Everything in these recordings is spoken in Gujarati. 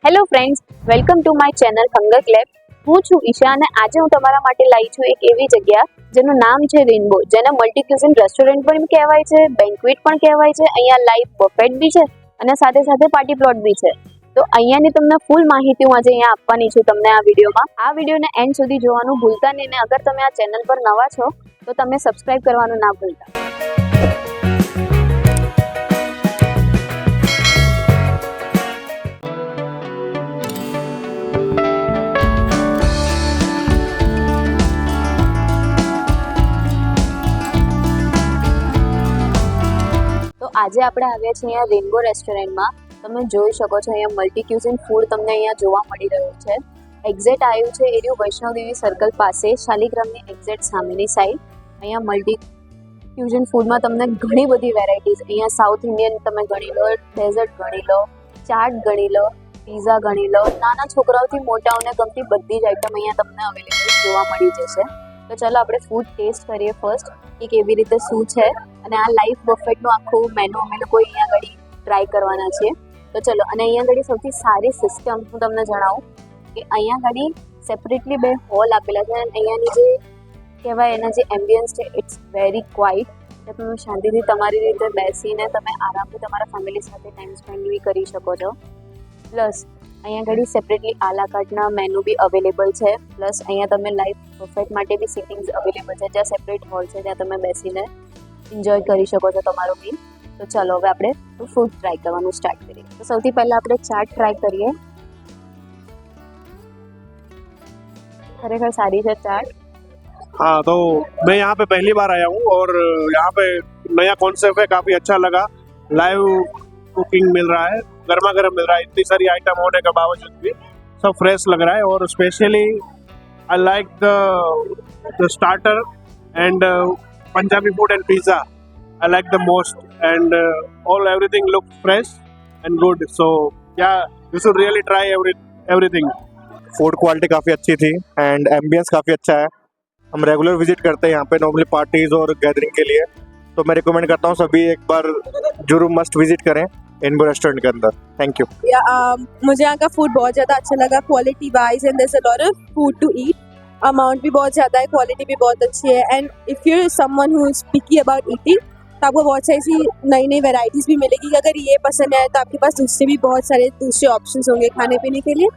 Hello friends, welcome to my channel hunger club. હું છું ઈશા અને આજે હું તમારા માટે લાવી છું એક એવી જગ્યા જેનું નામ છે રેનબો, જેને મલ્ટી ક્યુઝિન રેસ્ટોરન્ટ પણ કહેવાય છે, બેન્ક્વેટ પણ કહેવાય છે. અહીંયા લાઈવ બફેટ બી છે અને સાથે સાથે પાર્ટી પ્લોટ બી છે. તો અહીંયાની તમને ફૂલ માહિતી હું આજે અહીંયા આપવાની છું તમને આ વિડીયોમાં. આ વિડીયોને એન્ડ સુધી જોવાનું ભૂલતા નહીં અને અગર તમે આ ચેનલ પર નવા છો તો તમે સબસ્ક્રાઇબ કરવાનું ના ભૂલતા. તો આજે આપણે આવ્યા છીએ અહીંયા રેનબો રેસ્ટોરન્ટમાં. તમે જોઈ શકો છો અહીંયા મલ્ટી ક્યુઝિન ફૂડ તમને અહીંયા જોવા મળી રહ્યું છે. એક્ઝેક્ટ આવ્યું છે એ રહ્યું વૈષ્ણવદેવી સર્કલ પાસે, શાલિગ્રામની એક્ઝેક્ટ સામેની સાઈડ. અહીંયા મલ્ટી ક્યુઝિન ફૂડમાં તમને ઘણી બધી વેરાયટીઝ, અહીંયા સાઉથ ઇન્ડિયન તમે ગણી લો, ડેઝર્ટ ગણી લો, ચાટ ગણી લો, પીઝા ગણી લો, નાના છોકરાઓથી મોટાઓને ગમતી બધી જ આઈટમ અહીંયા તમને અવેલેબલ જોવા મળી જશે. તો ચાલો આપણે ફૂડ ટેસ્ટ કરીએ ફર્સ્ટ કે કેવી રીતે શું છે, અને આ લાઈવ બફેટનું આખું મેનુ અમે લોકો અહીંયા આગળ ટ્રાય કરવાના છીએ. તો ચલો, અને અહીંયા આગળ સૌથી સારી સિસ્ટમ હું તમને જણાવું કે અહીંયા આગળ સેપરેટલી બે હોલ આપેલા છે અને અહીંયાની જે કહેવાય એના જે એમ્બિયન્સ છે ઇટ્સ વેરી ક્વાઇટ. એટલે તમે શાંતિથી તમારી રીતે બેસીને તમે આરામથી તમારા ફેમિલી સાથે ટાઈમ સ્પેન્ડ બી કરી શકો છો. પ્લસ અહીંયા આગળ સેપરેટલી આ લા કાર્ટના મેનુ બી અવેલેબલ છે. પ્લસ અહીંયા તમે લાઈવ બફેટ માટે બી સિટિંગ્સ અવેલેબલ છે, જ્યાં સેપરેટ હોલ છે ત્યાં તમે બેસીને એન્જોય કરી શકો છો તમારો મીલ. તો ચાલો હવે આપણે ફૂડ ટ્રાય કરવાનું સ્ટાર્ટ કરીએ. તો સૌથી પહેલાં આપણે ચાટ ટ્રાય કરીએ. ખરેખર સારી છે ચાટ. हाँ, तो मैं यहाँ पे पहली बार आया हूँ और यहाँ पे नया कॉन्सेप्ट है, काफ़ी अच्छा लगा. लाइव कुकिंग मिल रहा है, गर्मा गर्म मिल रहा है. इतनी सारी आइटम होने के बावजूद भी सब फ्रेश लग रहा है. और specially I like the starter and Punjabi food and pizza. I like the most and all everything look fresh and good. So yeah you should really try everything. Food quality काफ़ी अच्छी थी एंड एम्बियंस काफ़ी अच्छा है. हम रेगुलर विजिट करते हैं यहाँ पे नॉर्मली पार्टीज और गैदरिंग के लिए, तो मैं रिकमेंड करता हूँ सभी एक बार जरूर मस्ट विजिट करें रेनबो रेस्टोरेंट के अंदर. Thank you. मुझे यहाँ का फूड बहुत ज़्यादा अच्छा लगा quality wise, and there is a lot of food to eat. Amount भी बहुत ज़्यादा है, क्वालिटी भी बहुत अच्छी है. And if you someone who is picky about eating, तो आपको बहुत सारी ऐसी नई नई वेराइटीज़ भी मिलेगी. अगर ये पसंद आए तो आपके पास दूसरे भी बहुत सारे दूसरे ऑप्शंस होंगे खाने पीने के लिए.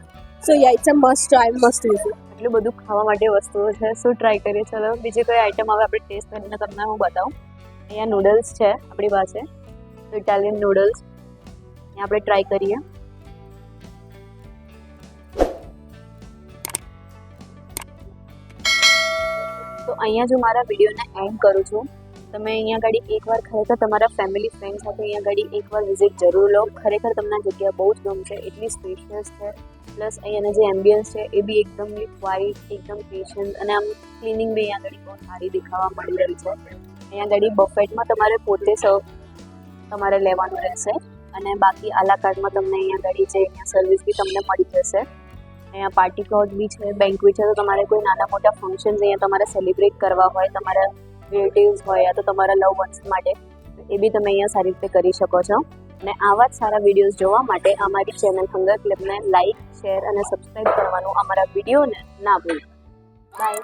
सो या it's a must try, must visit. એટલું બધું ખાવા માટે વસ્તુઓ છે. શું ટ્રાય કરીએ? ચલો બીજી કોઈ આઈટમ હવે આપણે ટેસ્ટ કરીને તમને હું બતાવું. અહીંયા નૂડલ્સ છે આપણી પાસે, તો ઇટાલિયન નૂડલ્સ અહીંયા આપણે ટ્રાય કરીએ. તો અહીંયા જો મારા વિડીયોને એન્ડ કરું છું. તમે અહીંયા આગળ એકવાર ખરેખર તમારા ફેમિલી ફ્રેન્ડ સાથે અહીંયા આગળ એકવાર વિઝિટ જરૂર લો. ખરેખર તમને આ જગ્યા બહુ જ ગમશે, એટલી સ્પેશિયસ છે. પ્લસ અહીંયાના જે એમ્બિયન્સ છે એ બી એકદમ વ્હાઇટ, એકદમ પેશન્ટ, અને આમ ક્લિનિંગ બી અહીંયા આગળ બહુ સારી દેખાવા મળી રહી છે. અહીંયા આગળ બફેટમાં તમારે પોતે સર્વ તમારે લેવાનું રહેશે, અને બાકી આ લા કાર્ટમાં તમને અહીંયા આગળ જે અહીંયા સર્વિસ બી તમને મળી જશે. અહીંયા પાર્ટી પ્લોટ બી છે, બેન્ક્વેટ છે. તો તમારે કોઈ નાના મોટા ફંક્શન્સ અહીંયા તમારે સેલિબ્રેટ કરવા હોય, તમારા રિલેટિવ્સ હોય યા તો તમારા લવ વન્સ માટે, એ બી તમે અહીંયા સારી રીતે કરી શકો છો. અને આવા જ સારા વિડીયોઝ જોવા માટે અમારી ચેનલ હંગર ક્લબને લાઇક, શેર અને સબસ્ક્રાઈબ કરવાનું અમારા વિડીયોને ના ભૂલો. બાય.